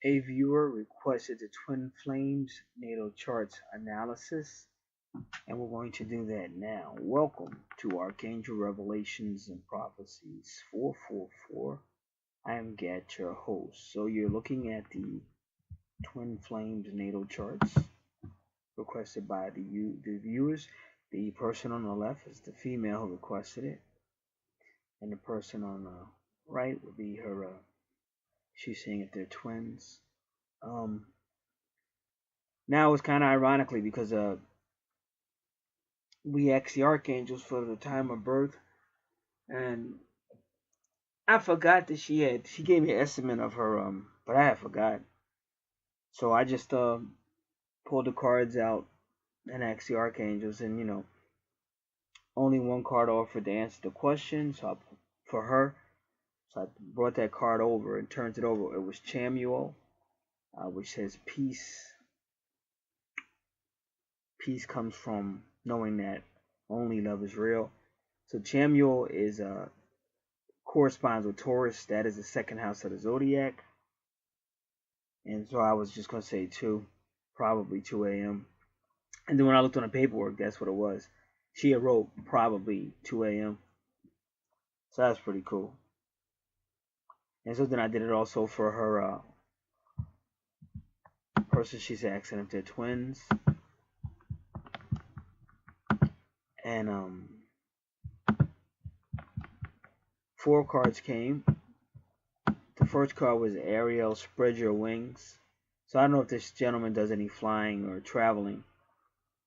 A viewer requested the twin flames natal charts analysis, and we're going to do that now. Welcome to Archangel Revelations and Prophecies 444. I am Gat, your host. So you're looking at the twin flames natal charts requested by the viewers. The person on the left is the female who requested it, and the person on the right would be her. She's saying if they're twins. Now it's kind of ironically because we asked the archangels for the time of birth, and I forgot that she gave me an estimate of her but I had forgot. So I just pulled the cards out and asked the archangels, and only one card offered to answer the question, so for her. So I brought that card over and turned it over. It was Chamuel, which says peace. Peace comes from knowing that only love is real. So Chamuel is corresponds with Taurus. That is the second house of the zodiac. And so I was just gonna say 2, probably 2 a.m. And then when I looked on the paperwork, that's what it was. She had wrote probably 2 a.m. So that's pretty cool. And so then I did it also for her person. She's asking if they're twins. And 4 cards came. The first card was Ariel, spread your wings. So I don't know if this gentleman does any flying or traveling,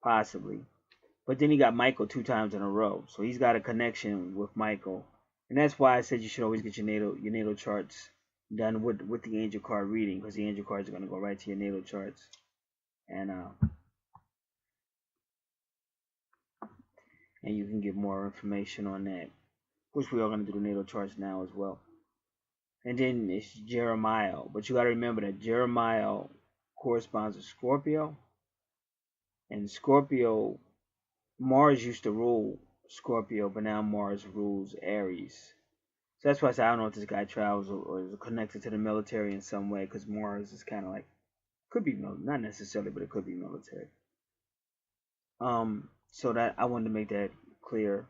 possibly. But then he got Michael 2 times in a row, so he's got a connection with Michael, and that's why I said you should always get your natal charts done with the angel card reading, because the angel cards are going to go right to your natal charts, and you can get more information on that, which we are going to do the natal charts now as well. And then it's Jeremiah, but you got to remember that Jeremiah corresponds to Scorpio, and Scorpio, Mars used to rule Scorpio, but now Mars rules Aries. So that's why I said I don't know if this guy travels or is connected to the military in some way, because Mars is kind of like, could be not necessarily, but it could be military. So that I wanted to make that clear,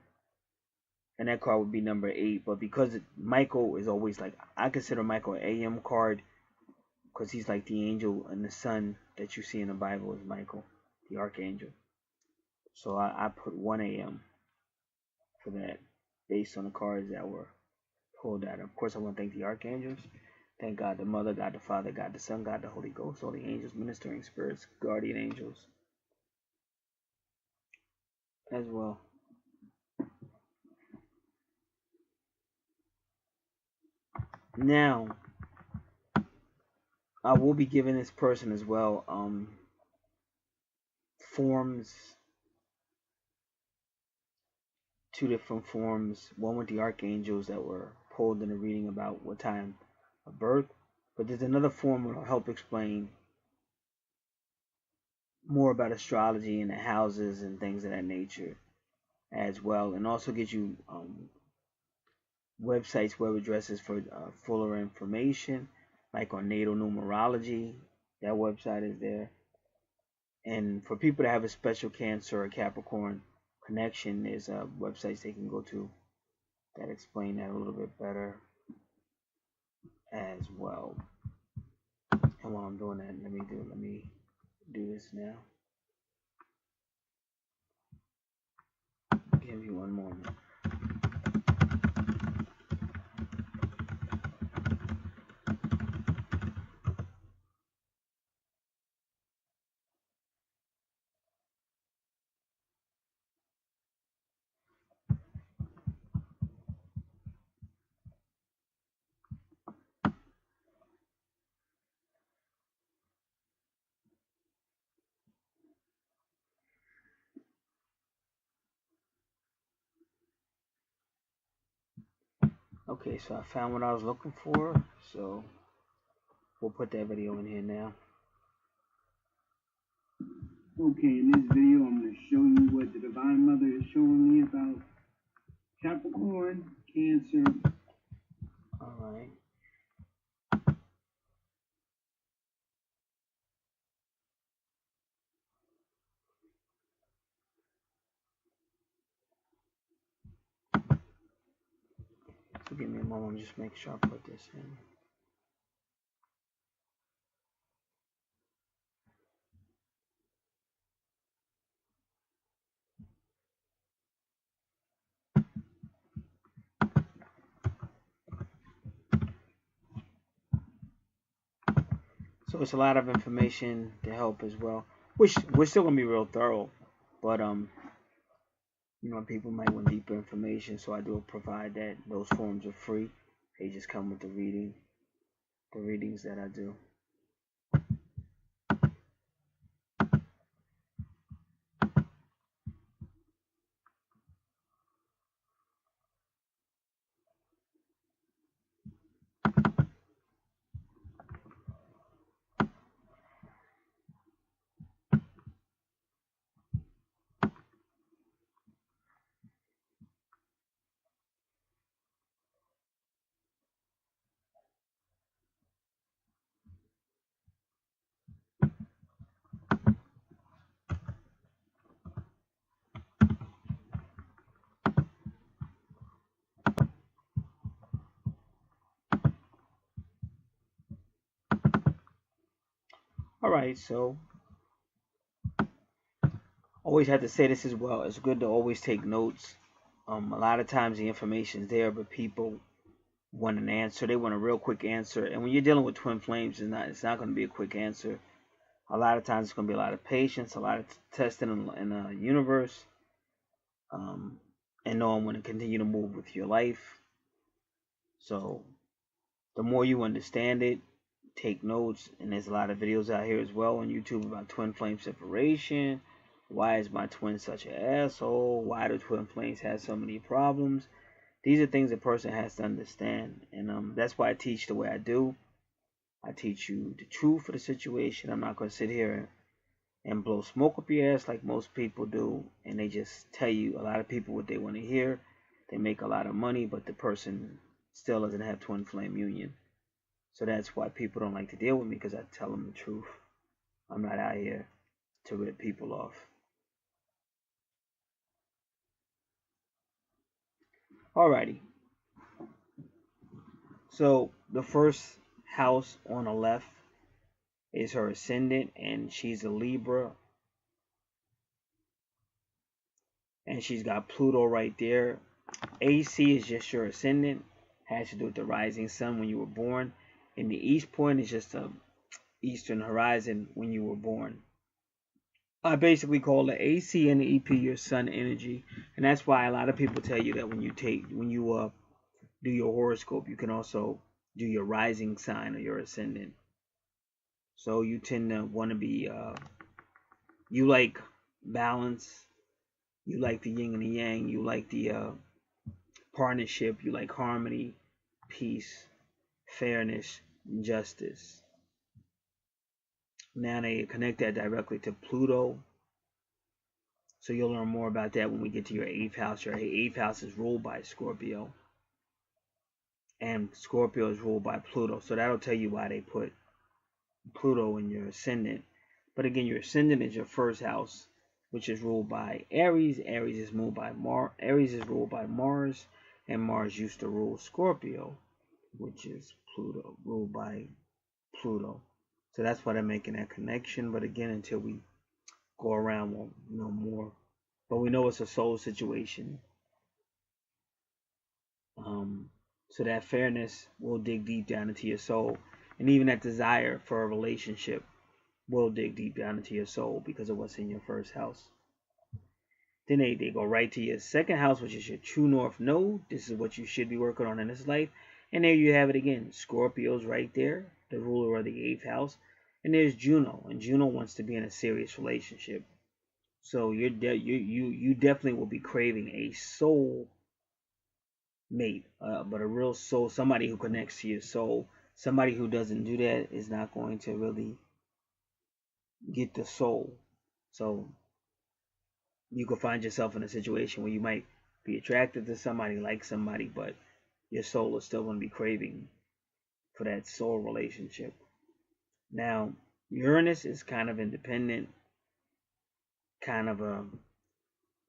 and that card would be number 8. But because Michael is always like, I consider Michael an AM card, because he's like the angel and the sun that you see in the Bible is Michael, the Archangel. So I put 1 a.m. for that, based on the cards that were pulled out. Of course, I want to thank the Archangels. Thank God the Mother, God the Father, God the Son, God the Holy Ghost, all the angels, ministering spirits, guardian angels as well. Now, I will be giving this person as well forms, 2 different forms. One with the archangels that were pulled in the reading about what time of birth, but there's another form that will help explain more about astrology and the houses and things of that nature as well, and also get you websites, web addresses for fuller information, like on natal numerology. That website is there. And for people that have a special Cancer or Capricorn connection, there's websites they can go to that explain that a little bit better as well. And while I'm doing that, let me do this now. Give me one moment. Okay, so I found what I was looking for, so we'll put that video in here now. Okay, in this video I'm going to show you what the Divine Mother is showing me about Capricorn, Cancer. Alright. So give me a moment, just make sure I put this in. So it's a lot of information to help as well. Which we're still gonna be real thorough, but you know, people might want deeper information, so I do provide that. Those forms are free. They just come with the readings that I do. Alright, so always have to say this as well. It's good to always take notes. A lot of times the information is there, but people want an answer. They want a real quick answer. And when you're dealing with twin flames, it's not going to be a quick answer. A lot of times it's going to be a lot of patience, a lot of testing in the universe, and knowing when to continue to move with your life. So the more you understand it, take notes. And there's a lot of videos out here as well on YouTube about twin flame separation. Why is my twin such an asshole? Why do twin flames have so many problems? These are things a person has to understand, and that's why I teach the way I do. I teach you the truth of the situation. I'm not going to sit here and blow smoke up your ass like most people do, and they just tell you, a lot of people, what they want to hear. They make a lot of money, but the person still doesn't have twin flame union. So that's why people don't like to deal with me, because I tell them the truth. I'm not out here to rip people off. Alrighty. So the first house on the left is her ascendant, and she's a Libra. And she's got Pluto right there. AC is just your ascendant. Has to do with the rising sun when you were born. And the east point is just the eastern horizon when you were born. I basically call the AC and the EP your sun energy. And that's why a lot of people tell you that when you do your horoscope, you can also do your rising sign or your ascendant. So you tend to want to be, you like balance, you like the yin and the yang, you like the partnership, you like harmony, peace, fairness, and justice. Now they connect that directly to Pluto. So you'll learn more about that when we get to your 8th house. Your 8th house is ruled by Scorpio. And Scorpio is ruled by Pluto. So that'll tell you why they put Pluto in your ascendant. But again, your ascendant is your first house, which is ruled by Aries. Aries is ruled by Mars, and Mars used to rule Scorpio, which is Pluto, ruled by Pluto. So that's why they're making that connection. But again, until we go around, we'll know more. But we know it's a soul situation. So that fairness will dig deep down into your soul. And even that desire for a relationship will dig deep down into your soul because of what's in your first house. Then they go right to your second house, which is your true north node. This is what you should be working on in this life. And there you have it again. Scorpio's right there, the ruler of the 8th house. And there's Juno. And Juno wants to be in a serious relationship. So you definitely will be craving a soul mate, but a real soul, somebody who connects to your soul. Somebody who doesn't do that is not going to really get the soul. So you could find yourself in a situation where you might be attracted to somebody, like somebody, but your soul is still going to be craving for that soul relationship. Now, Uranus is kind of independent, kind of a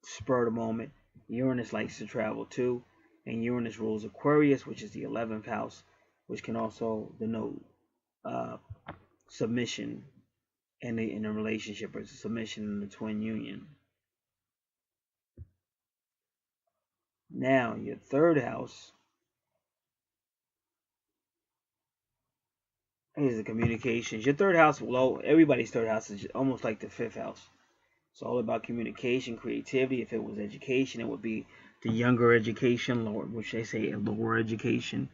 spur of the moment. Uranus likes to travel too. And Uranus rules Aquarius, which is the 11th house, which can also denote submission in a relationship, or submission in the twin union. Now, your third house is the communications. Your third house, well, everybody's third house is almost like the fifth house. It's all about communication, creativity. If it was education, it would be the younger education, lower, which they say lower education,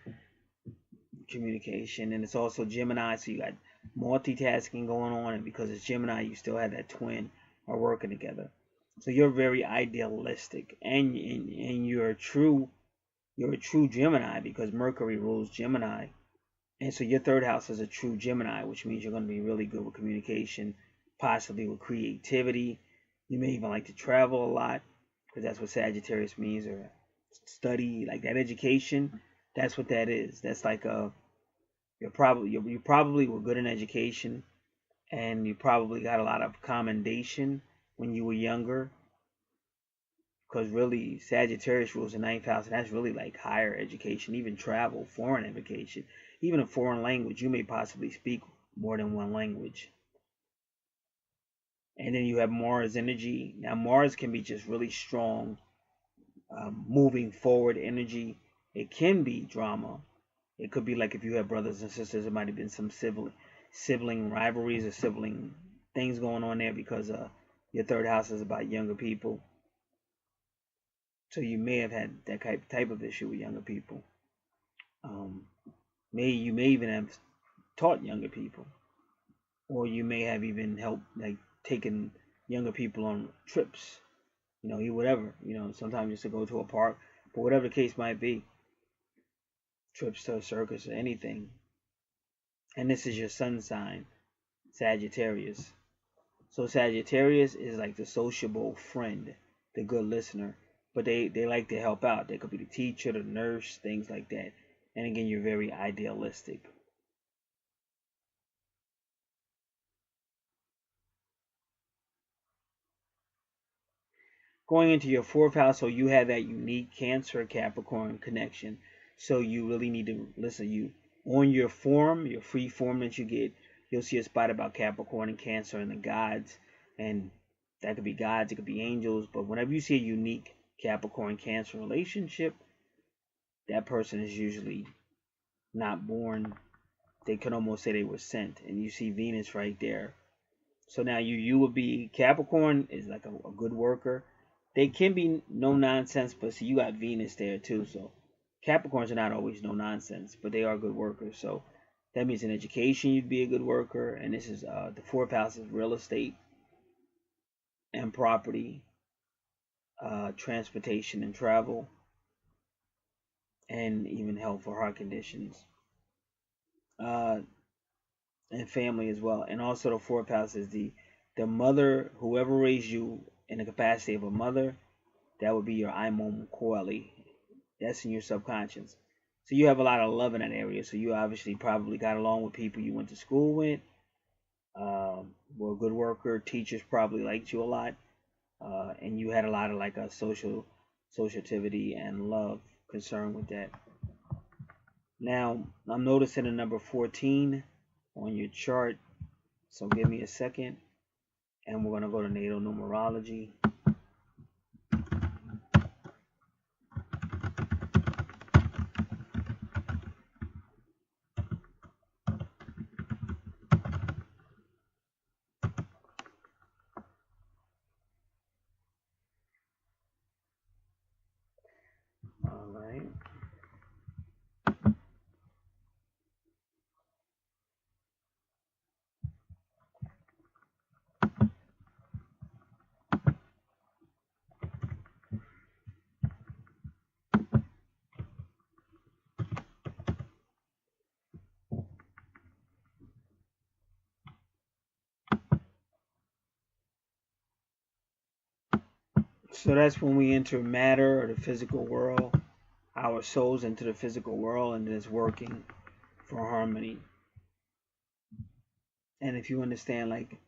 communication. And it's also Gemini, so you got multitasking going on, and because it's Gemini, you still have that twin are working together. So you're very idealistic, and you're a true Gemini, because Mercury rules Gemini. And so your third house is a true Gemini, which means you're going to be really good with communication, possibly with creativity. You may even like to travel a lot, because that's what Sagittarius means, or study, like that education. That's what that is. That's like you probably were good in education, and you probably got a lot of commendation when you were younger, because really Sagittarius rules the 9th house, and that's really like higher education, even travel, foreign education, even a foreign language. You may possibly speak more than one language. And then you have Mars energy. Now Mars can be just really strong, moving forward energy. It can be drama. It could be like if you have brothers and sisters, it might have been some sibling rivalries or sibling things going on there, because your third house is about younger people. So you may have had that type of issue with younger people. You may even have taught younger people, or you may have even helped, like taken younger people on trips, whatever, sometimes just to go to a park, but whatever the case might be, trips to a circus or anything. And this is your sun sign, Sagittarius. So Sagittarius is like the sociable friend, the good listener, but they like to help out. They could be the teacher, the nurse, things like that. And again, you're very idealistic. Going into your fourth house, so you have that unique Cancer Capricorn connection. So you really need to listen. You on your form, your free form that you get, you'll see a spot about Capricorn and Cancer and the gods, and that could be gods, it could be angels. But whenever you see a unique Capricorn Cancer relationship, that person is usually not born. They can almost say they were sent, and you see Venus right there. So now you would be, Capricorn is like a good worker. They can be no nonsense, but see, you got Venus there too. So Capricorns are not always no nonsense, but they are good workers. So that means in education you'd be a good worker. And this is the fourth house is real estate and property, transportation and travel, and even health or heart conditions, and family as well. And also the fourth house is the mother, whoever raised you in the capacity of a mother. That would be your Imom Coeli. That's in your subconscious. So you have a lot of love in that area. So you obviously probably got along with people you went to school with. Were a good worker. Teachers probably liked you a lot. And you had a lot of like a sociality and love concern with that. Now, I'm noticing the number 14 on your chart. So give me a second. And we're going to go to natal numerology. All right. So that's when we enter matter, or the physical world. Our souls into the physical world, and it's working for harmony. And if you understand like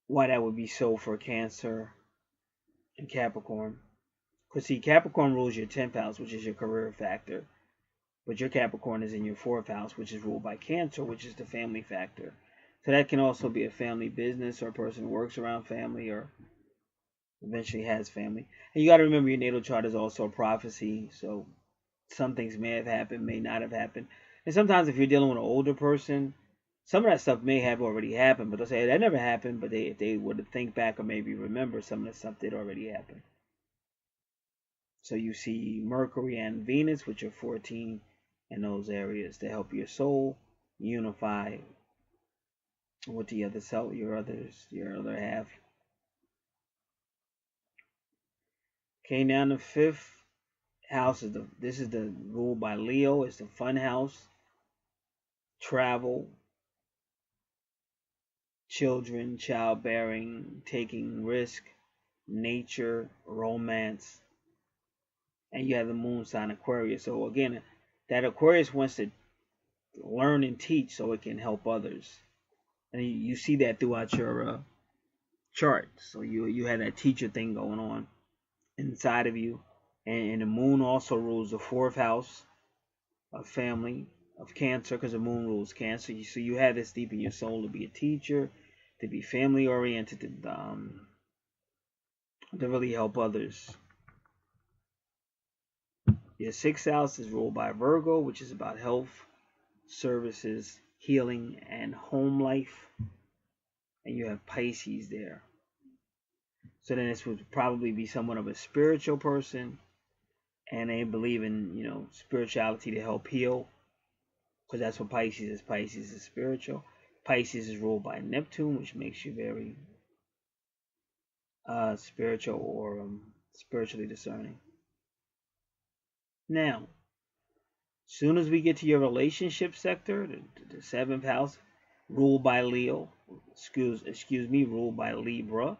why that would be so for Cancer and Capricorn, Because see, Capricorn rules your 10th house, which is your career factor. But your Capricorn is in your 4th house, which is ruled by Cancer, which is the family factor. So that can also be a family business, or a person who works around family, or eventually has family. And you got to remember, your natal chart is also a prophecy. So some things may have happened, may not have happened. And sometimes if you're dealing with an older person, some of that stuff may have already happened, but they'll say that never happened. But if they were to think back or maybe remember, some of the stuff did already happen. So you see Mercury and Venus, which are 14 in those areas, to help your soul unify with the other self, your other half. Okay, now the 5th house is this is the ruled by Leo. It's the fun house, travel, children, childbearing, taking risk, nature, romance, and you have the moon sign Aquarius. So again, that Aquarius wants to learn and teach so it can help others, and you see that throughout your chart. So you have that teacher thing going on inside of you, and the moon also rules the 4th house of family, of Cancer, because the moon rules Cancer. So you have this deep in your soul to be a teacher, to be family oriented, to really help others. Your 6th house is ruled by Virgo, which is about health, services, healing, and home life. And you have Pisces there. So then this would probably be somewhat of a spiritual person, and they believe in, spirituality to help heal, because that's what Pisces is. Pisces is spiritual. Pisces is ruled by Neptune, which makes you very spiritual, or spiritually discerning. Now, soon as we get to your relationship sector, the 7th house, ruled by Leo, ruled by Libra,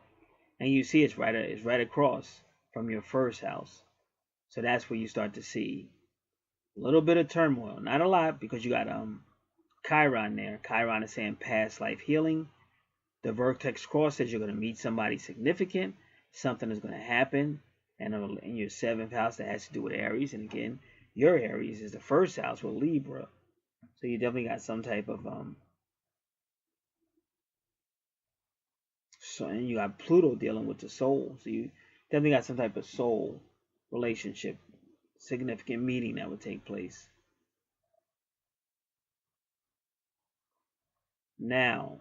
and you see it's right across from your 1st house. So that's where you start to see a little bit of turmoil. Not a lot, because you got Chiron there. Chiron is saying past life healing. The vertex cross says you're going to meet somebody significant. Something is going to happen. And in your 7th house, that has to do with Aries. And again, your Aries is the 1st house with Libra. So you definitely got some type of so, and you got Pluto dealing with the soul. So you definitely got some type of soul relationship, significant meeting that would take place. Now,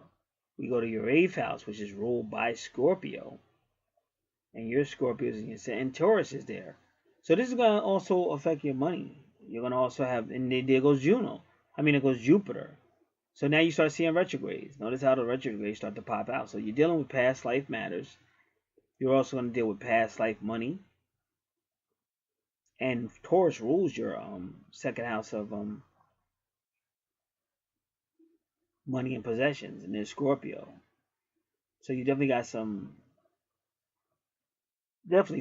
we go to your 8th house, which is ruled by Scorpio. And your Scorpio is in your 7th, and Taurus is there. So this is going to also affect your money. You're going to also have, and there goes Juno. It goes Jupiter. So now you start seeing retrogrades. Notice how the retrogrades start to pop out. So you're dealing with past life matters. You're also going to deal with past life money. And Taurus rules your 2nd house of money and possessions, and there's Scorpio. So you definitely got some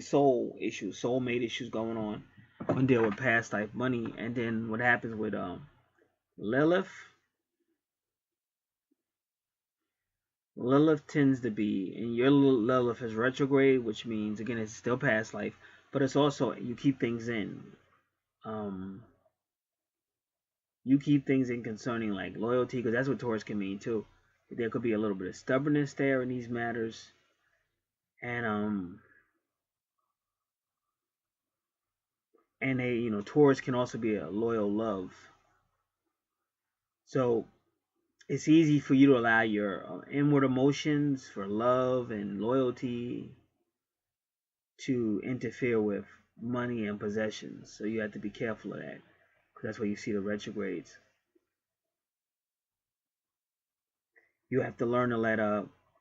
soul issues, soulmate issues going on. When deal with past life money. And then what happens with Lilith? Lilith tends to be, and your Lilith is retrograde, which means again it's still past life, but it's also you keep things in. You keep things in concerning like loyalty, because that's what Taurus can mean too. There could be a little bit of stubbornness there in these matters, and Taurus can also be a loyal love. So it's easy for you to allow your inward emotions for love and loyalty to interfere with money and possessions. So you have to be careful of that, because that's where you see the retrogrades. You have to learn to let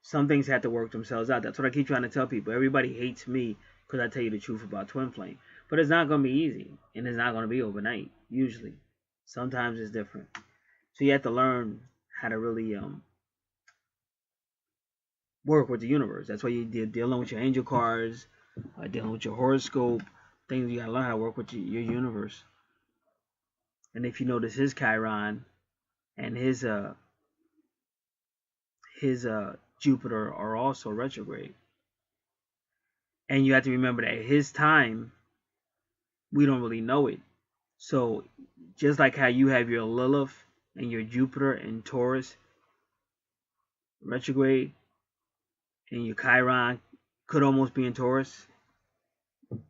some things have to work themselves out. That's what I keep trying to tell people. Everybody hates me because I tell you the truth about twin flame, but it's not going to be easy, and it's not going to be overnight. Usually, sometimes it's different. So you have to learn how to really work with the universe. That's why you're dealing with your angel cards, dealing with your horoscope, things. You gotta learn how to work with your universe. And if you notice, his Chiron and his Jupiter are also retrograde. And you have to remember that his time we don't really know it. So just like how you have your Lilith and your Jupiter in Taurus retrograde, and your Chiron could almost be in Taurus.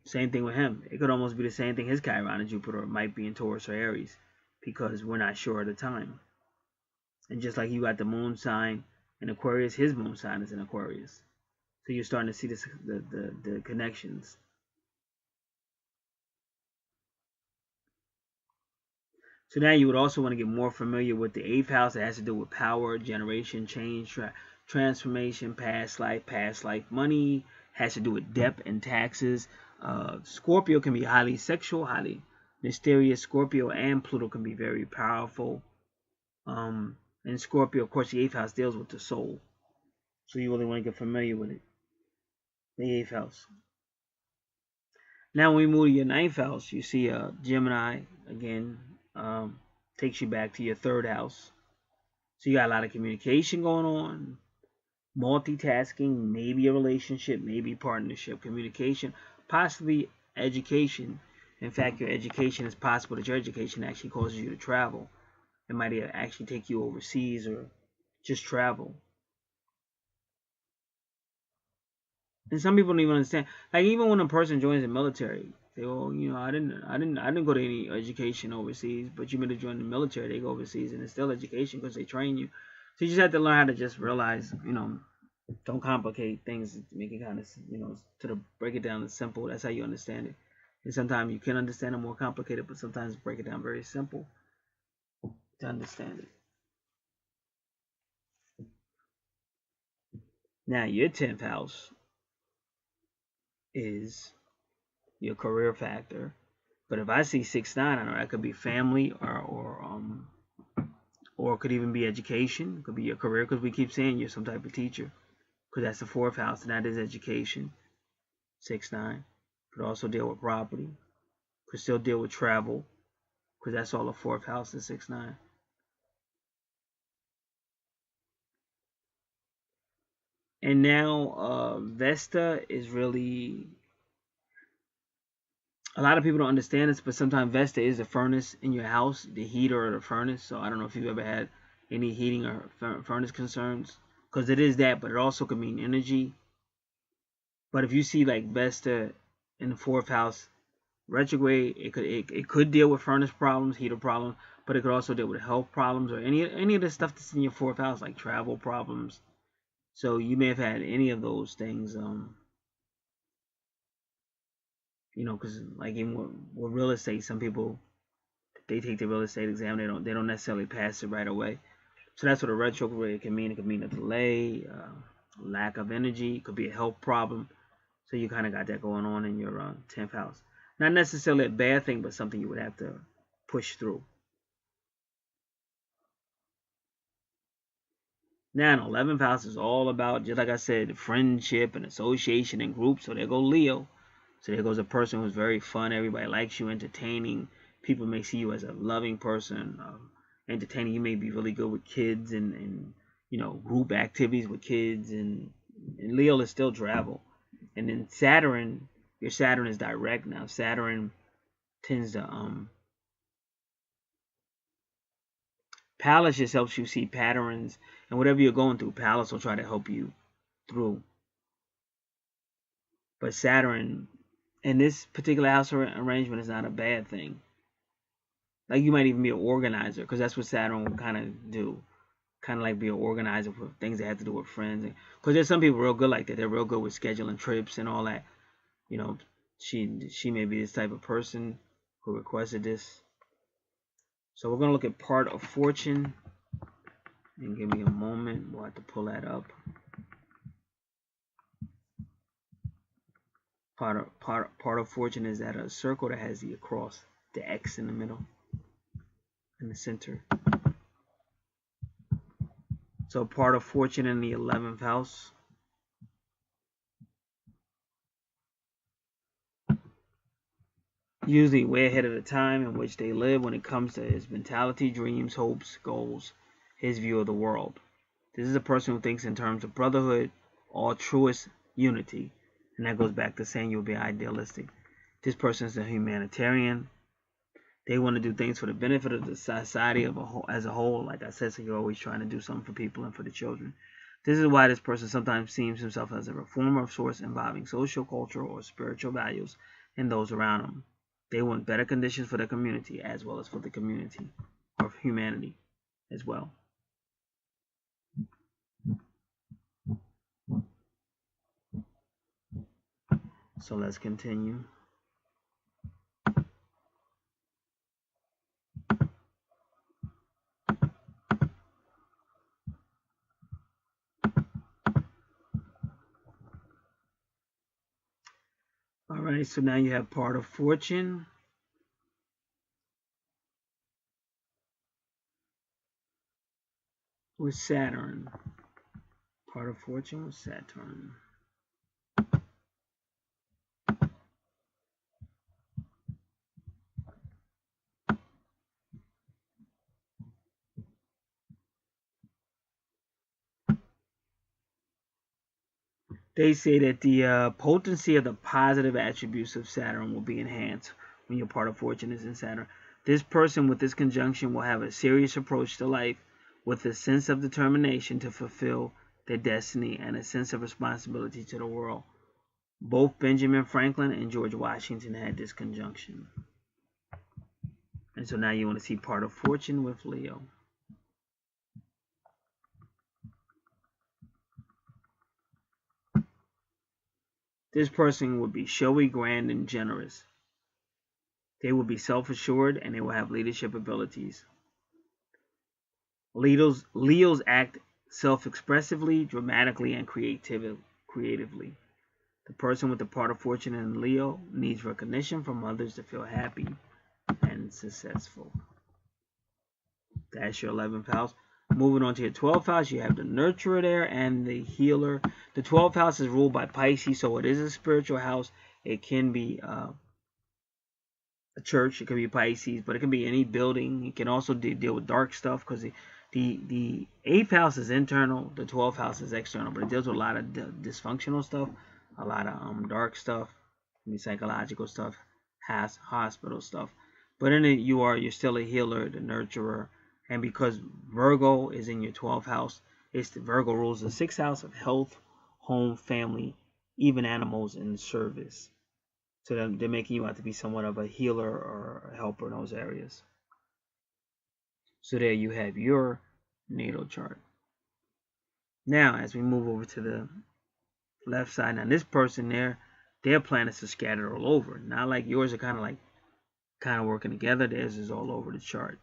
Same thing with him. It could almost be the same thing. His Chiron and Jupiter might be in Taurus or Aries, because we're not sure of the time. And just like you got the moon sign in Aquarius, his moon sign is in Aquarius. So you're starting to see this, the connections. So now you would also want to get more familiar with the 8th house. That has to do with power, generation, change, transformation, past life money. Has to do with debt and taxes. Scorpio can be highly sexual, highly mysterious. Scorpio and Pluto can be very powerful. And Scorpio, of course, the 8th house deals with the soul. So you really want to get familiar with it. The 8th house. Now when we move to your 9th house, you see Gemini again. Takes you back to your 3rd house. So you got a lot of communication going on, multitasking, maybe a relationship, maybe partnership, communication, possibly education. In fact, your education is possible that your education actually causes you to travel. It might actually take you overseas or just travel. And some people don't even understand. Like, even when a person joins the military, they go, you know, I didn't go to any education overseas, but you meant to join the military, they go overseas, and it's still education because they train you. So you just have to learn how to just realize, you know, don't complicate things, make it kind of, you know, break it down to simple. That's how you understand it. And sometimes you can understand it more complicated, but sometimes break it down very simple to understand it. Now your 10th house is your career factor. But if I see 6-9, I know that could be family or it could even be education. It could be your career, because we keep saying you're some type of teacher, because that's the 4th house, and that is education. 6-9 could also deal with property. Could still deal with travel, because that's all the 4th house is 6-9. And now Vesta is really, a lot of people don't understand this, but sometimes Vesta is the furnace in your house, the heater or the furnace. So I don't know if you've ever had any heating or furnace concerns, because it is that, but it also could mean energy. But if you see like Vesta in the 4th house retrograde, it could deal with furnace problems, heater problems, but it could also deal with health problems or any of the stuff that's in your 4th house, like travel problems. So you may have had any of those things, you know, because like even with real estate, some people, they take the real estate exam, they don't necessarily pass it right away. So that's what a retrograde can mean. It could mean a delay, lack of energy. It could be a health problem. So you kind of got that going on in your 10th house. Not necessarily a bad thing, but something you would have to push through. Now, an 11th house is all about, just like I said, friendship and association and groups. So there goes Leo. So there goes a person who's very fun. Everybody likes you, entertaining. People may see you as a loving person, entertaining. You may be really good with kids and you know, group activities with kids. And Leo is still travel. And then Saturn, your Saturn is direct now. Saturn tends to Pallas just helps you see patterns, and whatever you're going through, Pallas will try to help you through. But Saturn in this particular house arrangement is not a bad thing. Like, you might even be an organizer, because that's what Saturn will kind of do. Kind of like be an organizer for things that have to do with friends. Because there's some people real good like that. They're real good with scheduling trips and all that. You know, she may be this type of person who requested this. So we're going to look at part of fortune. And give me a moment. We'll have to pull that up. Part of fortune is that a circle that has the across, the X in the middle, in the center. So part of fortune in the 11th house. Usually way ahead of the time in which they live when it comes to his mentality, dreams, hopes, goals, his view of the world. This is a person who thinks in terms of brotherhood, altruist unity. And that goes back to saying you'll be idealistic. This person is a humanitarian. They want to do things for the benefit of the society as a whole. Like I said, so you're always trying to do something for people and for the children. This is why this person sometimes sees himself as a reformer of sorts, involving social, cultural, or spiritual values in those around them. They want better conditions for the community as well as for the community or humanity as well. So let's continue. All right, so now you have part of fortune. With Saturn. Part of fortune with Saturn. They say that the potency of the positive attributes of Saturn will be enhanced when your part of fortune is in Saturn. This person with this conjunction will have a serious approach to life with a sense of determination to fulfill their destiny and a sense of responsibility to the world. Both Benjamin Franklin and George Washington had this conjunction. And so now you want to see part of fortune with Leo. This person would be showy, grand, and generous. They will be self-assured and they will have leadership abilities. Leos act self-expressively, dramatically, and creatively. The person with the part of fortune in Leo needs recognition from others to feel happy and successful. That's your 11th house. Moving on to your 12th house, you have the nurturer there and the healer. The 12th house is ruled by Pisces, so it is a spiritual house. It can be a church, it can be Pisces, but it can be any building. It can also deal with dark stuff because the 8th house is internal, the 12th house is external, but it deals with a lot of dysfunctional stuff, a lot of dark stuff, psychological stuff, hospital stuff. But in it, you're still a healer, the nurturer. And because Virgo is in your 12th house, Virgo rules the 6th house of health, home, family, even animals, and service. So they're making you out to be somewhat of a healer or a helper in those areas. So there you have your natal chart. Now, as we move over to the left side, now this person there, their planets are scattered all over. Not like yours are kind of working together. Theirs is all over the chart.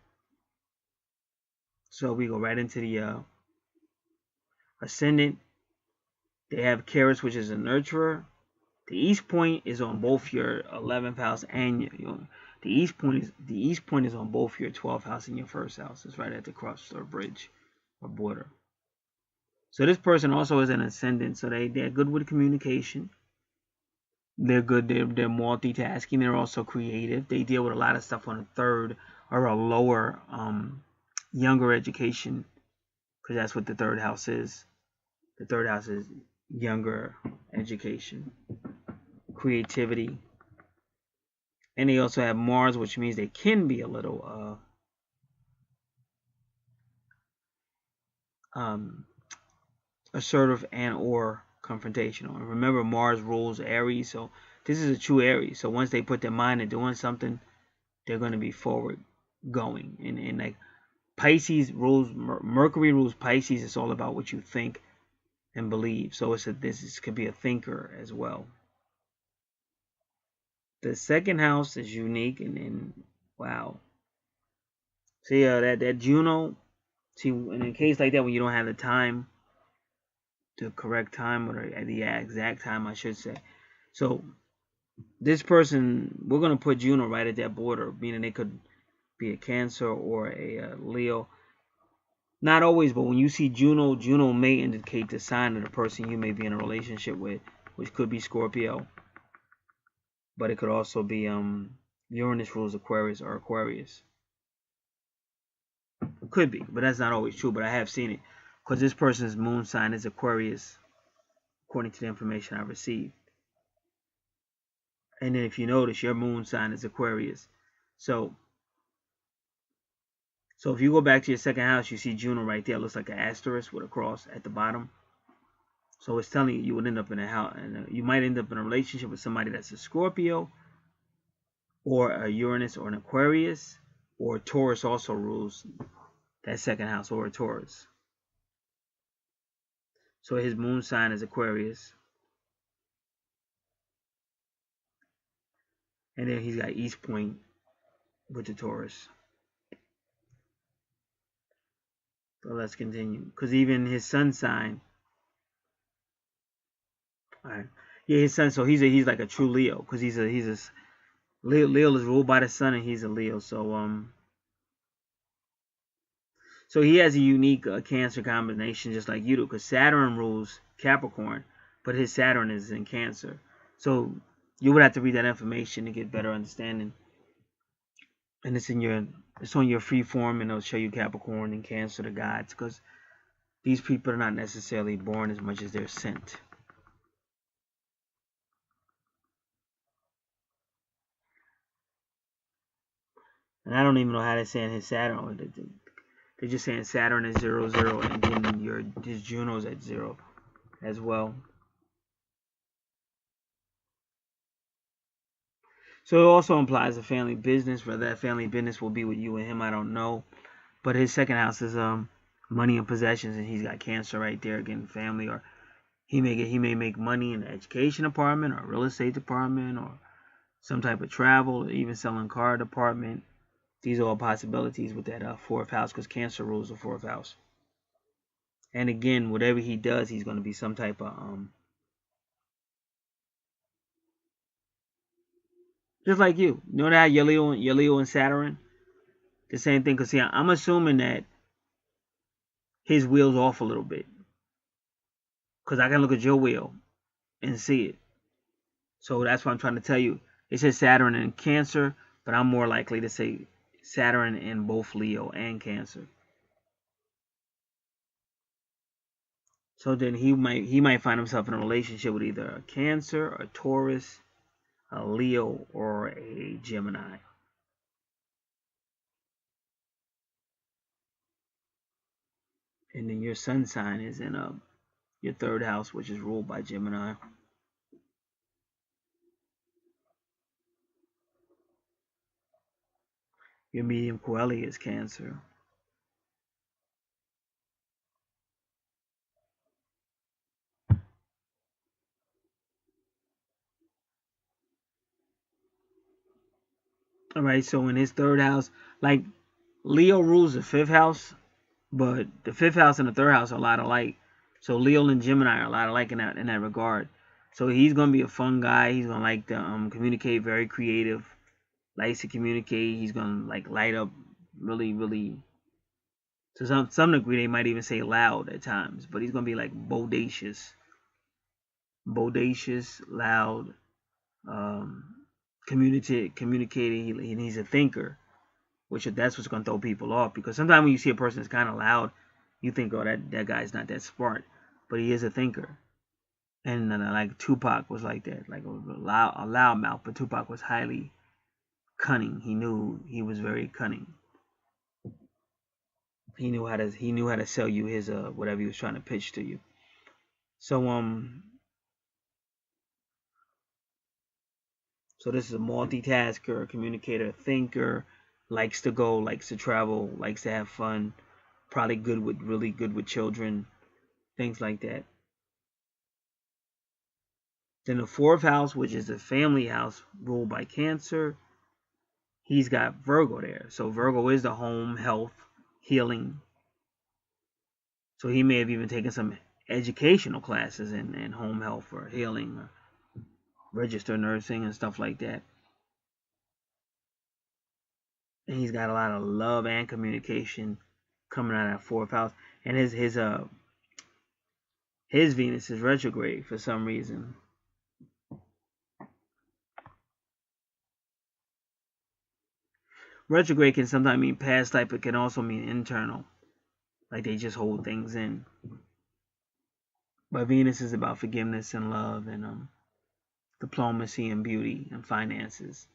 So we go right into the ascendant. They have Keras, which is a nurturer. The east point is on both your 11th house and the east point is on both your 12th house and your first house. It's right at the cross or bridge or border. So this person also is an ascendant. So they're good with communication. They're good. They're multitasking. They're also creative. They deal with a lot of stuff on a third or a lower younger education, because that's what the third house is. The third house is younger education, creativity, and they also have Mars, which means they can be a little assertive and or confrontational. And remember, Mars rules Aries, so this is a true Aries. So once they put their mind to doing something, they're going to be forward going. And like Pisces rules, Mercury rules Pisces. It's all about what you think and believe. So this could be a thinker as well. The second house is unique and wow. See that Juno. See, in a case like that, when you don't have the time, the correct time, or the exact time, I should say. So this person, we're gonna put Juno right at that border, meaning they could be a Cancer or a Leo. Not always, but when you see Juno, Juno may indicate the sign of the person you may be in a relationship with, which could be Scorpio. But it could also be Uranus rules Aquarius or Aquarius. It could be, but that's not always true. But I have seen it, because this person's moon sign is Aquarius, according to the information I received. And then if you notice, your moon sign is Aquarius. So if you go back to your second house, you see Juno right there. It looks like an asterisk with a cross at the bottom. So it's telling you would end up in a house, and you might end up in a relationship with somebody that's a Scorpio, or a Uranus, or an Aquarius, or Taurus also rules that second house, or a Taurus. So his moon sign is Aquarius. And then he's got East Point with the Taurus. So let's continue. Because even his sun sign. Alright. Yeah, his sun, so he's like a true Leo. Because he's a Leo is ruled by the sun, and he's a Leo. So he has a unique Cancer combination, just like you do, because Saturn rules Capricorn, but his Saturn is in Cancer. So you would have to read that information to get better understanding. And it's on your free form, and it'll show you Capricorn and Cancer, the gods, because these people are not necessarily born as much as they're sent. And I don't even know how they're saying his Saturn. They're just saying Saturn is 0, 0, and then his Juno's at 0 as well. So it also implies a family business. Whether that family business will be with you and him, I don't know. But his second house is money and possessions, and he's got Cancer right there, again, family, or he may make money in the education department, or real estate department, or some type of travel, or even selling car department. These are all possibilities with that fourth house, because Cancer rules the fourth house. And again, whatever he does, he's going to be some type of just like you. You know that your Leo and Saturn, the same thing. Because see, I'm assuming that his wheel's off a little bit, because I can look at your wheel and see it. So that's what I'm trying to tell you. It says Saturn and Cancer, but I'm more likely to say Saturn in both Leo and Cancer. So then he might find himself in a relationship with either a Cancer, a Taurus, a Leo, or a Gemini. And then your sun sign is in your third house, which is ruled by Gemini. Your medium coeli is Cancer. All right, so in his third house, like Leo rules the fifth house, but the fifth house and the third house are a lot alike. So Leo and Gemini are a lot alike in that regard. So he's gonna be a fun guy. He's gonna like to communicate, very creative, likes to communicate. He's gonna like light up really, really. To some degree, they might even say loud at times, but he's gonna be like bodacious, loud, communicating, and he's a thinker, which that's what's gonna throw people off, because sometimes when you see a person that's kind of loud, you think, oh, that guy's not that smart, but he is a thinker. And like Tupac was like that, like a loud mouth, but Tupac was highly cunning. He was very cunning. He knew how to sell you his whatever he was trying to pitch to you. So this is a multitasker, a communicator, a thinker, likes to go, likes to travel, likes to have fun, probably really good with children, things like that. Then the fourth house, which is the family house ruled by Cancer, he's got Virgo there. So Virgo is the home, health, healing. So he may have even taken some educational classes in home health or healing, or registered nursing and stuff like that. And he's got a lot of love and communication coming out of that fourth house. And his Venus is retrograde for some reason. Retrograde can sometimes mean past life, but can also mean internal, like they just hold things in. But Venus is about forgiveness and love and diplomacy and beauty and finances.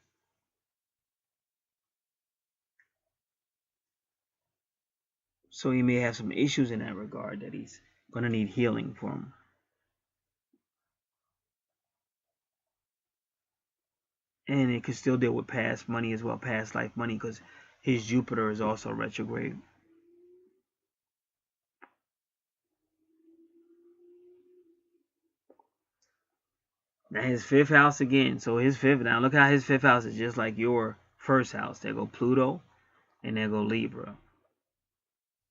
So he may have some issues in that regard that he's going to need healing from. And it could still deal with past money as well, past life money, because his Jupiter is also retrograde. Now his 5th house again. So his 5th, now look how his 5th house is just like your 1st house. There go Pluto, and there go Libra,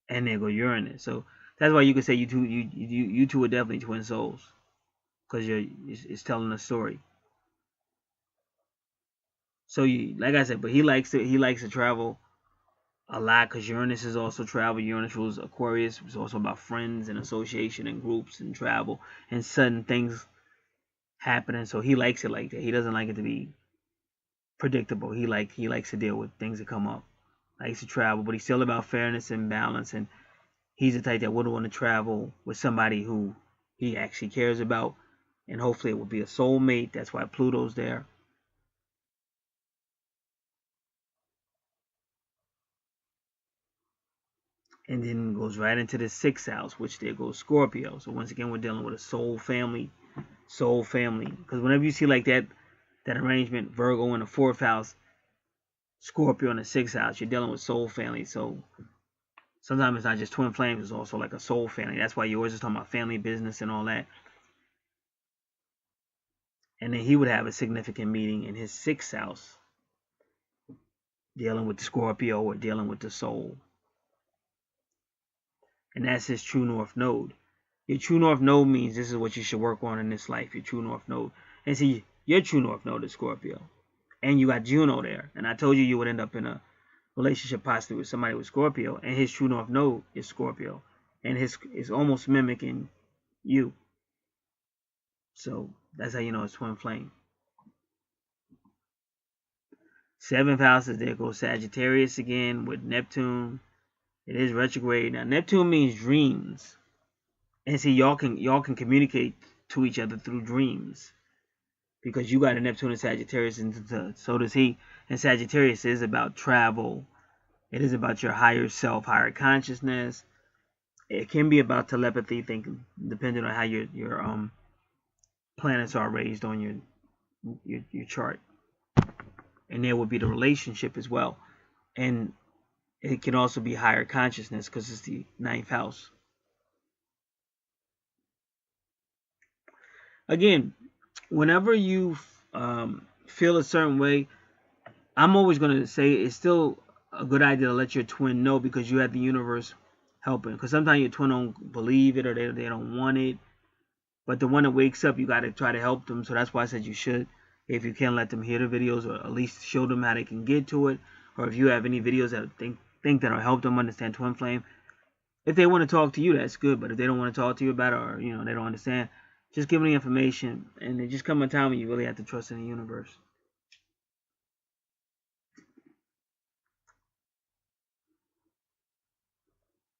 and there go Uranus. So that's why you could say you two are definitely twin souls, because it's telling a story. So like I said, but he likes to travel a lot, because Uranus is also travel. Uranus rules Aquarius. It's also about friends and association and groups and travel and sudden things happening. So he likes it like that. He doesn't like it to be predictable. He likes to deal with things that come up. Likes to travel, but he's still about fairness and balance. And he's the type that wouldn't want to travel with somebody who he actually cares about, and hopefully it will be a soulmate. That's why Pluto's there. And then goes right into the 6th house, which there goes Scorpio. So once again, we're dealing with a soul family. Because whenever you see like that arrangement, Virgo in the 4th house, Scorpio in the 6th house, you're dealing with soul family. So sometimes it's not just twin flames, it's also like a soul family. That's why you always talking about family business and all that. And then he would have a significant meeting in his 6th house, dealing with the Scorpio or dealing with the soul. And that's his true north node. Your true north node means this is what you should work on in this life, your true north node. And see, your true north node is Scorpio. And you got Juno there. And I told you would end up in a relationship possibly with somebody with Scorpio. And his true north node is Scorpio. And his is almost mimicking you. So that's how you know it's twin flame. 7th house is there goes Sagittarius again with Neptune. It is retrograde. Now Neptune means dreams. And see, y'all can communicate to each other through dreams, because you got a Neptune and Sagittarius, and so does he. And Sagittarius is about travel. It is about your higher self, higher consciousness. It can be about telepathy, thinking, depending on how your planets are raised on your chart. And there would be the relationship as well. And it can also be higher consciousness, because it's the 9th house. Again, whenever you feel a certain way, I'm always going to say it's still a good idea to let your twin know, because you have the universe helping. Because sometimes your twin don't believe it, or they don't want it. But the one that wakes up, you got to try to help them. So that's why I said you should, if you can, let them hear the videos, or at least show them how they can get to it. Or if you have any videos that think that'll help them understand twin flame. If they want to talk to you, that's good. But if they don't want to talk to you about it, or they don't understand, just give them the information. And there just come a time when you really have to trust in the universe.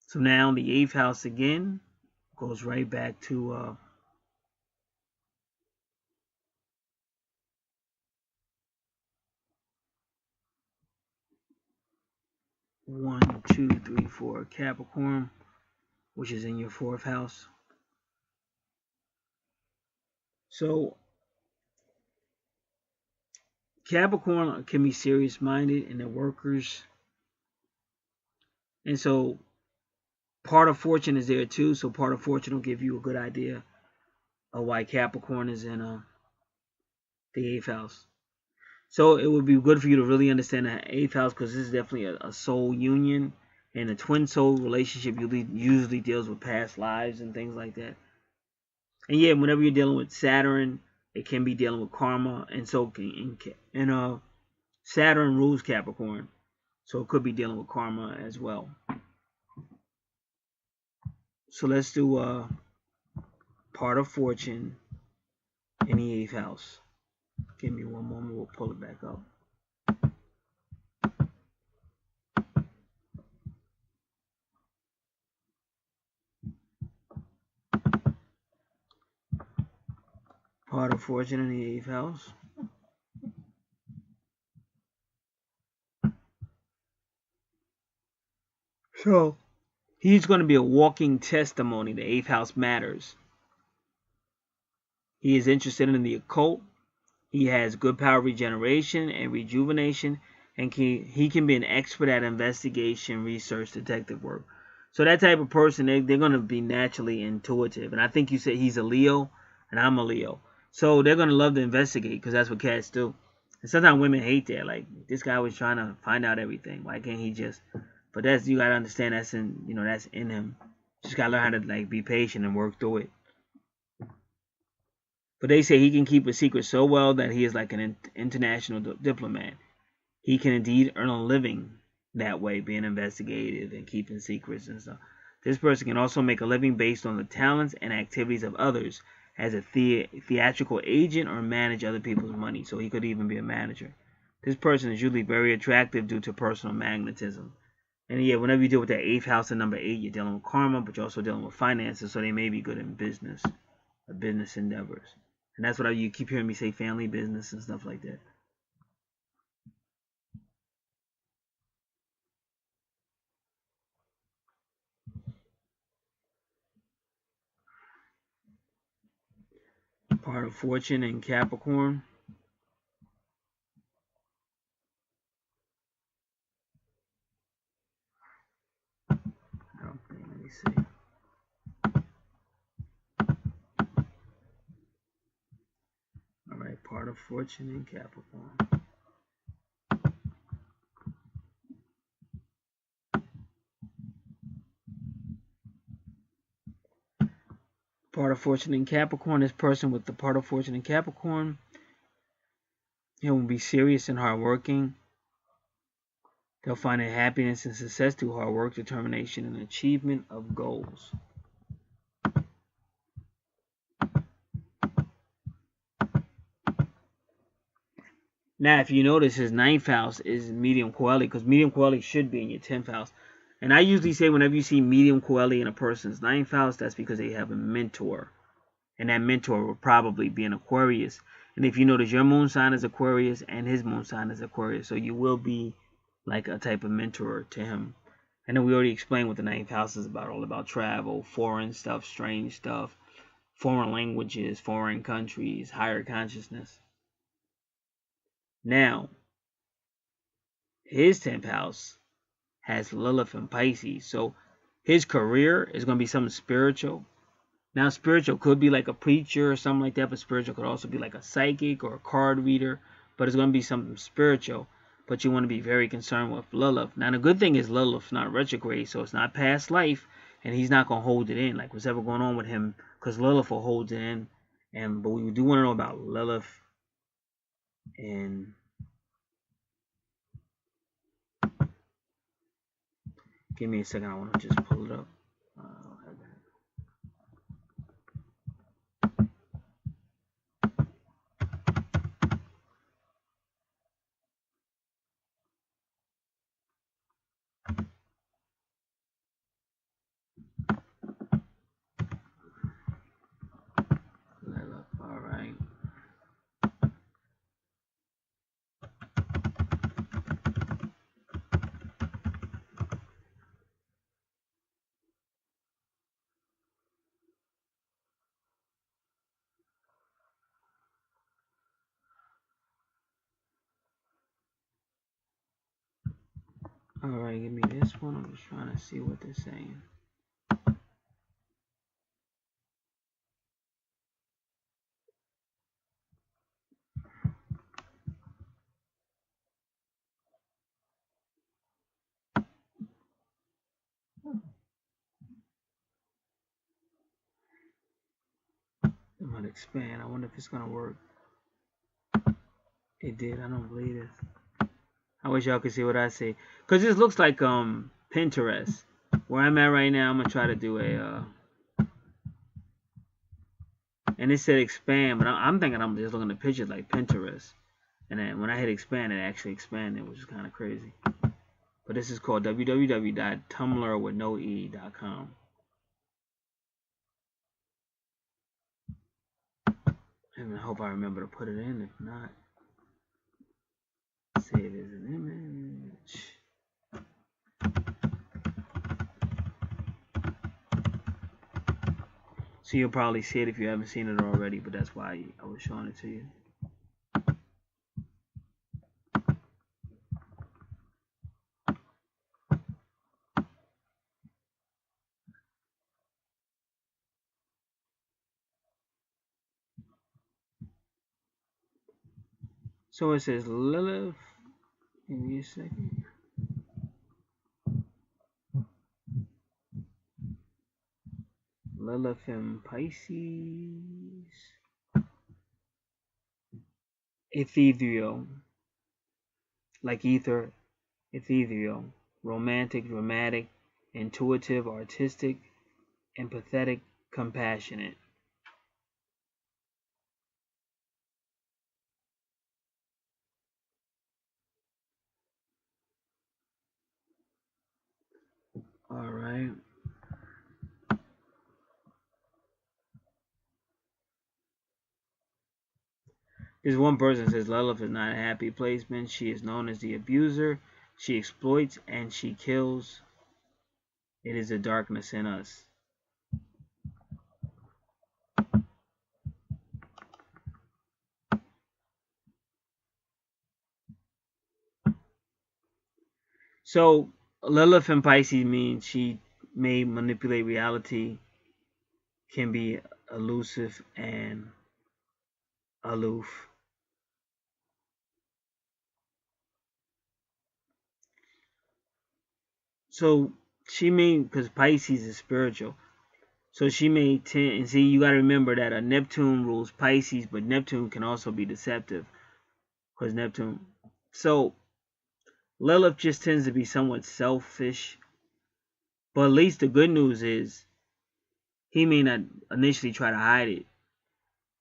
So now the 8th house again goes right back to 1, 2, 3, 4 Capricorn, which is in your 4th house. So Capricorn can be serious-minded, and they're workers. And so part of fortune is there too. So part of fortune will give you a good idea of why Capricorn is in the 8th house. So it would be good for you to really understand the 8th house, because this is definitely a soul union. And a twin soul relationship usually deals with past lives and things like that. And yeah, whenever you're dealing with Saturn, it can be dealing with karma. And so Saturn rules Capricorn. So it could be dealing with karma as well. So let's do part of fortune in the 8th house. Give me one moment, we'll pull it back up. Part of fortune in the 8th house. So he's going to be a walking testimony. The 8th house matters. He is interested in the occult. He has good power regeneration and rejuvenation, and he can be an expert at investigation, research, detective work. So that type of person, they're going to be naturally intuitive. And I think you said he's a Leo, and I'm a Leo. So they're going to love to investigate, because that's what cats do. And sometimes women hate that. Like, this guy was trying to find out everything. Why can't he just... But that's, you got to understand, that's in, that's in him. Just got to learn how to, like, be patient and work through it. But they say he can keep a secret so well that he is like an international diplomat. He can indeed earn a living that way, being investigative and keeping secrets and stuff. This person can also make a living based on the talents and activities of others as a theatrical agent or manage other people's money. So he could even be a manager. This person is usually very attractive due to personal magnetism. And yeah, whenever you deal with that 8th house and number 8, you're dealing with karma, but you're also dealing with finances. So they may be good in business endeavors. And that's what you keep hearing me say, family business and stuff like that. Part of fortune in Capricorn. I don't think, let me see. Alright, part of fortune in Capricorn. Part of fortune in Capricorn, this person with the part of fortune in Capricorn, he will be serious and hardworking. They'll find their happiness and success through hard work, determination, and achievement of goals. Now, if you notice, his 9th house is medium coeli, because medium coeli should be in your 10th house. And I usually say whenever you see medium coeli in a person's 9th house, that's because they have a mentor. And that mentor will probably be an Aquarius. And if you notice, your moon sign is Aquarius and his moon sign is Aquarius. So you will be like a type of mentor to him. And then we already explained what the 9th house is about. All about travel, foreign stuff, strange stuff, foreign languages, foreign countries, higher consciousness. Now, his 10th house has Lilith and Pisces. So his career is going to be something spiritual. Now, spiritual could be like a preacher or something like that, but spiritual could also be like a psychic or a card reader. But it's going to be something spiritual. But you want to be very concerned with Lilith. Now, the good thing is Lilith's not retrograde, so it's not past life, and he's not going to hold it in, like what's ever going on with him, because Lilith will hold it in. But we do want to know about Lilith and... Give me a second, I want to just pull it up. Alright. Alright, give me this one. I'm just trying to see what they're saying. I'm gonna expand. I wonder if it's gonna work. It did. I don't believe it. I wish y'all could see what I see. Cause this looks like Pinterest. Where I'm at right now, I'm gonna try to do a and it said expand, but I'm thinking I'm just looking at pictures like Pinterest. And then when I hit expand, it actually expanded, which is kind of crazy. But this is called www.tumblr.com. And And I hope I remember to put it in. If not, save as an image. So you'll probably see it if you haven't seen it already, but that's why I was showing it to you. So it says Lilith. Give me a second. Lilith in Pisces. Ethereal. Like ether. Ethereal. Romantic, dramatic, intuitive, artistic, empathetic, compassionate. All right. This one person says Lilith is not a happy placement. She is known as the abuser. She exploits and she kills. It is the darkness in us. So Lilith in Pisces means she may manipulate reality, can be elusive and aloof. So she may, because Pisces is spiritual, so she may tend, and see, you got to remember that a Neptune rules Pisces, but Neptune can also be deceptive, because Neptune. So Lilith just tends to be somewhat selfish, but at least the good news is he may not initially try to hide it.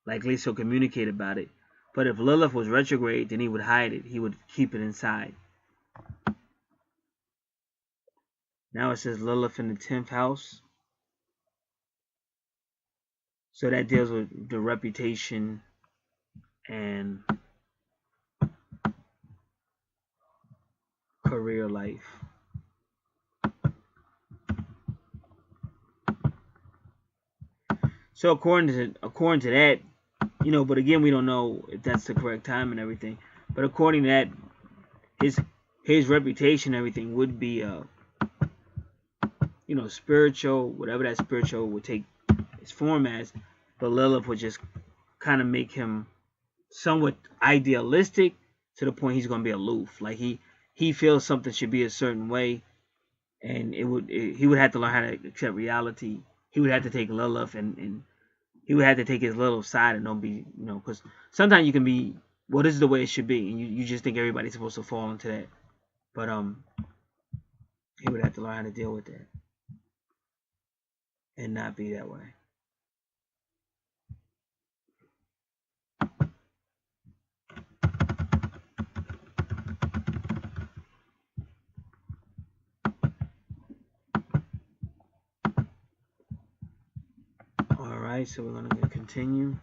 Like, at least he'll communicate about it. But if Lilith was retrograde, then he would hide it. He would keep it inside. Now it says Lilith in the 10th house. So that deals with the reputation and career life. So according to that, you know, but again, we don't know if that's the correct time and everything. But according to that, his reputation and everything would be you know, spiritual, whatever that spiritual would take its form as. But Lilith would just kind of make him somewhat idealistic to the point he's going to be aloof. Like he feels something should be a certain way, and he would have to learn how to accept reality. He would have to take Lilith and he would have to take his little side and don't be, you know, because sometimes you can be, well, this is the way it should be, and you just think everybody's supposed to fall into that. But he would have to learn how to deal with that and not be that way. Alright, so we're going to continue.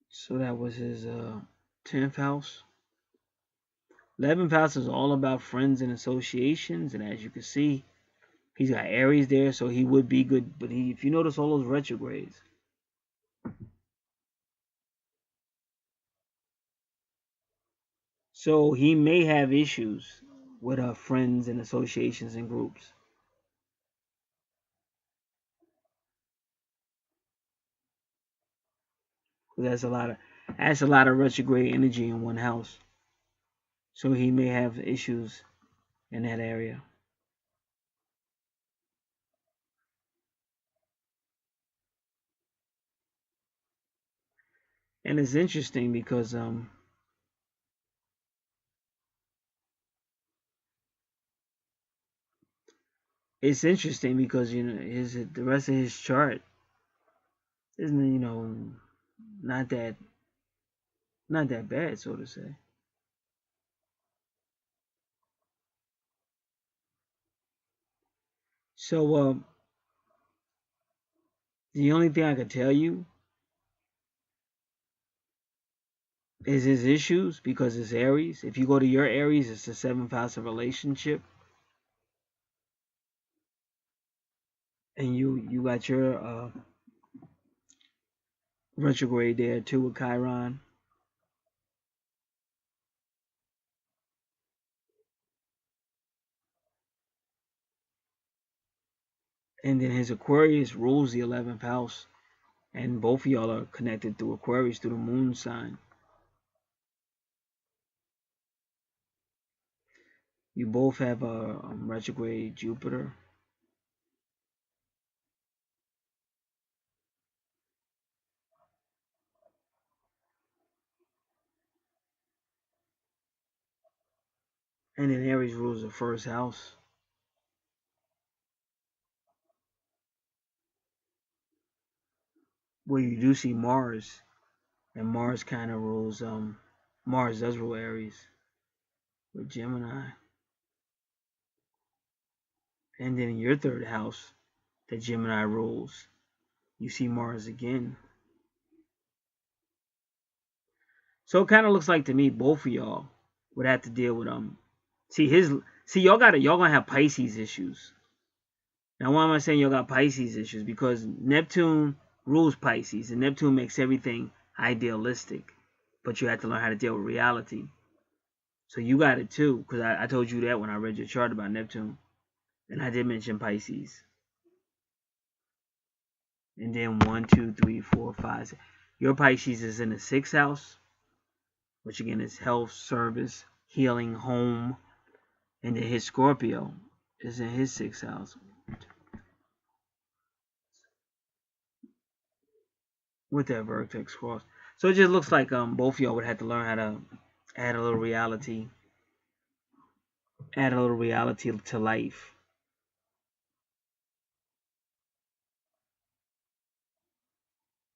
So that was his 10th house. 11th house is all about friends and associations, and as you can see, he's got Aries there, so he would be good. But if you notice all those retrogrades, so he may have issues with friends and associations and groups. That's a lot of retrograde energy in one house. So he may have issues in that area. And it's interesting because you know the rest of his chart isn't, you know, not that bad, so to say. So The only thing I could tell you is his issues, because it's Aries. If you go to your Aries, it's the 7th house of relationship. And you got your retrograde there too with Chiron. And then his Aquarius rules the 11th house. And both of y'all are connected through Aquarius, through the moon sign. You both have a retrograde Jupiter. And then Aries rules the 1st house. Where you do see Mars. And Mars kind of rules, Mars does rule Aries with Gemini. And then in your 3rd house that Gemini rules, you see Mars again. So it kind of looks like to me both of y'all would have to deal with y'all gonna have Pisces issues. Now why am I saying y'all got Pisces issues? Because Neptune rules Pisces, and Neptune makes everything idealistic, but you have to learn how to deal with reality. So you got it too, because I told you that when I read your chart about Neptune, and I did mention Pisces. And then 1, 2, 3, 4, 5. Your Pisces is in the 6th house, which again is health, service, healing, home. And then his Scorpio is in his 6th house, with that vertex cross. So it just looks like both of y'all would have to learn how to add a little reality to life.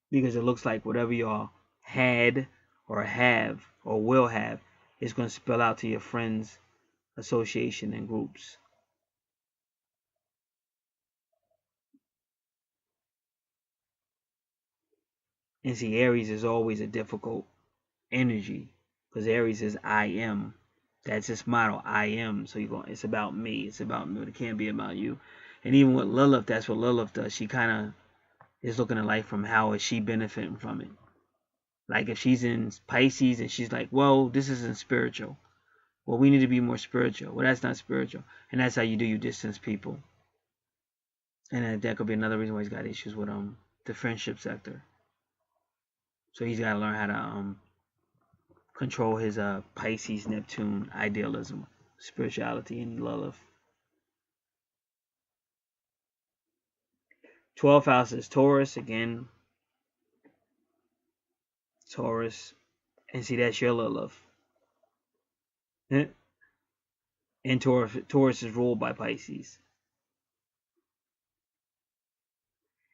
Because it looks like whatever y'all had or have or will have is going to spill out to your friends, association, and groups. And see, Aries is always a difficult energy, because Aries is I am. That's its motto, I am. So it's about me. It's about me. It can't be about you. And even with Lilith, that's what Lilith does. She kind of is looking at life from how is she benefiting from it. Like if she's in Pisces and she's like, well, this isn't spiritual. Well, we need to be more spiritual. Well, that's not spiritual. And that's how you distance people. And that could be another reason why he's got issues with the friendship sector. So he's got to learn how to control his Pisces, Neptune, idealism, spirituality, and Lilith. 12th house is Taurus again. Taurus. And see, that's your Lilith. And Taurus is ruled by Pisces.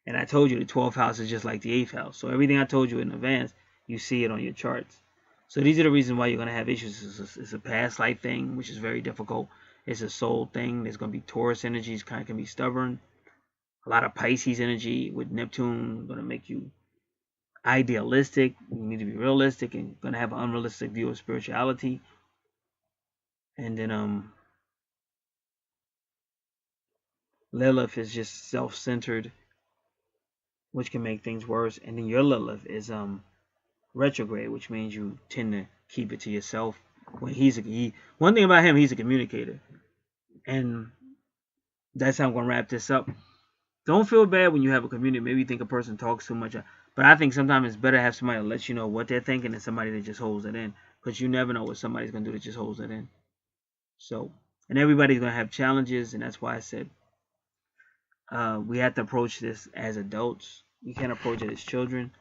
And I told you the 12th house is just like the 8th house. So everything I told you in advance, you see it on your charts. So these are the reasons why you're going to have issues. It's a past life thing, which is very difficult. It's a soul thing. There's going to be Taurus energies, kind of can be stubborn. A lot of Pisces energy with Neptune going to make you idealistic. You need to be realistic and going to have an unrealistic view of spirituality. And then Lilith is just self-centered, which can make things worse. And then your Lilith is retrograde, which means you tend to keep it to yourself. When one thing about him, he's a communicator. And that's how I'm going to wrap this up. Don't feel bad when you have a community. Maybe you think a person talks too much. But I think sometimes it's better to have somebody that lets you know what they're thinking than somebody that just holds it in. Because you never know what somebody's going to do that just holds it in. So, and everybody's going to have challenges. And that's why I said we have to approach this as adults. We can't approach it as children.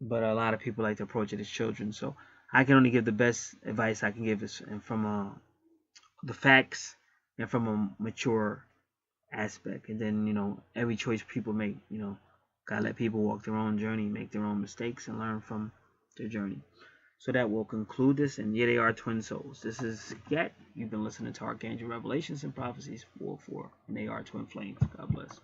But a lot of people like to approach it as children. So I can only give the best advice I can give is from the facts and from a mature aspect. And then, every choice people make, gotta let people walk their own journey, make their own mistakes, and learn from their journey. So that will conclude this. And yeah, they are twin souls. This is Gat. You've been listening to Archangel Revelations and Prophecies 4/4. And they are twin flames. God bless.